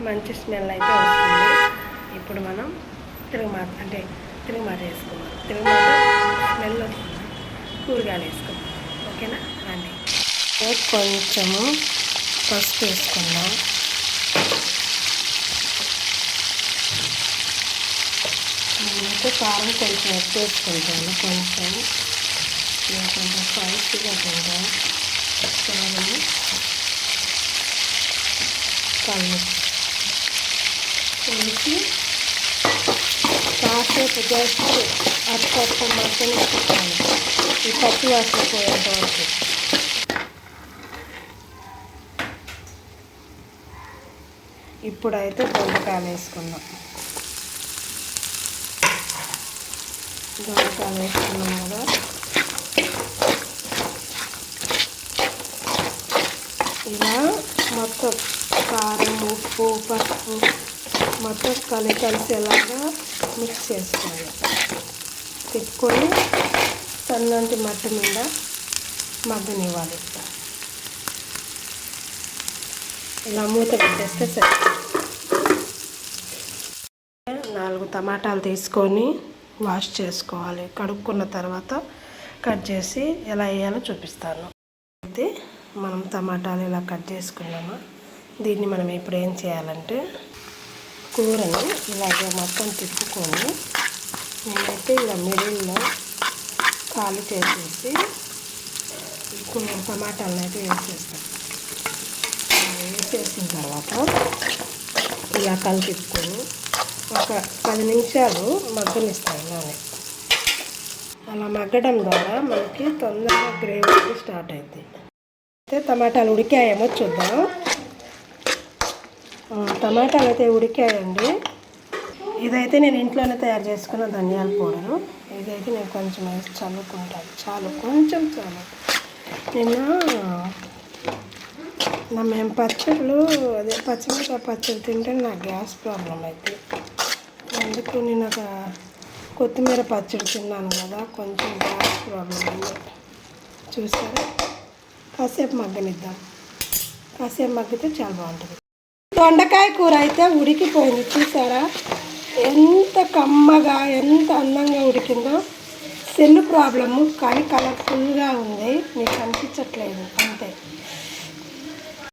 మంచి స్మెల్ అయితే వస్తుంది. ఇప్పుడు మనం తిరుగుమాత వేసుకున్నాం. తిరుగుమాత స్మెల్ వస్తుంది, కూరగాయలు వేసుకున్నాం. ఓకేనా రండి. కొంచెము పసుపు వేసుకుందాం. నేనైతే కారం కొంచెం ఎక్కువ వేసుకుంటాను. కొంచెం స్పైసీగా తింటాను. కారం కలిపి కాసేపు జస్ట్ అట్ట మటన్ పెట్టాలి. ఈ పచ్చి వాసన పోయేంత వరకు. ఇప్పుడైతే దొండకాయలు వేసుకుందాం. దొండకాయలు వేసుకున్నాం కదా, ఇలా మొత్తం కారం, ఉప్పు, పసుపు మొత్తం కలిసేలాగా మిక్స్ చేసుకోవాలి. తిప్పుకొని సన్నంటి మట్టి మీద మగ్గనివ్వాలి. ఇలా మూత పెట్టేస్తే సరే. 4 టమాటాలు తీసుకొని వాష్ చేసుకోవాలి. కడుక్కున్న తర్వాత కట్ చేసి ఎలా వేయాలో చూపిస్తాను. అయితే మనం టమాటాలు ఇలా కట్ చేసుకున్నాము. దీన్ని మనం ఇప్పుడు ఏం చేయాలంటే కూరని ఇలాగే మొత్తం తిప్పుకొని నేనైతే ఇలా మిడిల్లో ఖాళీ చేసేసి టమాటాలను అయితే వేసేస్తాను. వేసేసిన తర్వాత ఇలా కలిపిప్పుకొని ఒక 10 నిమిషాలు మగ్గనిస్తాను ఇలానే. అలా మగ్గడం ద్వారా మనకి తొందరగా గ్రేవీ స్టార్ట్ అవుతుంది. అయితే టమాటాలు ఉడికాయేమో చూద్దాం. టమాటాలు అయితే ఉడికాయండి. ఇదైతే నేను ఇంట్లోనే తయారు చేసుకున్న ధనియాల పౌడరు. ఇదైతే నేను కొంచెం వేసి చల్లుకుంటాను. కొంచెం చాలు. మేము పచ్చళ్ళు పచ్చిమిరపకాయ పచ్చడి తింటే నాకు గ్యాస్ ప్రాబ్లం అయితే, అందుకు నేను ఒక కొత్తిమీర పచ్చడి తిన్నాను కదా, కొంచెం గ్యాస్ ప్రాబ్లం ఉంది. చూసారా, కాసేపు మగ్గనిద్దాం. కాసేపు మగ్గితే చాలా బాగుంటుంది. దొండకాయ కూర అయితే ఉడికిపోయింది. చూసారా ఎంత కమ్మగా, ఎంత అందంగా ఉడికిందో. సెల్ ప్రాబ్లము కానీ కలర్ఫుల్గా ఉంది, మీకు కనిపించట్లేదు అంతే.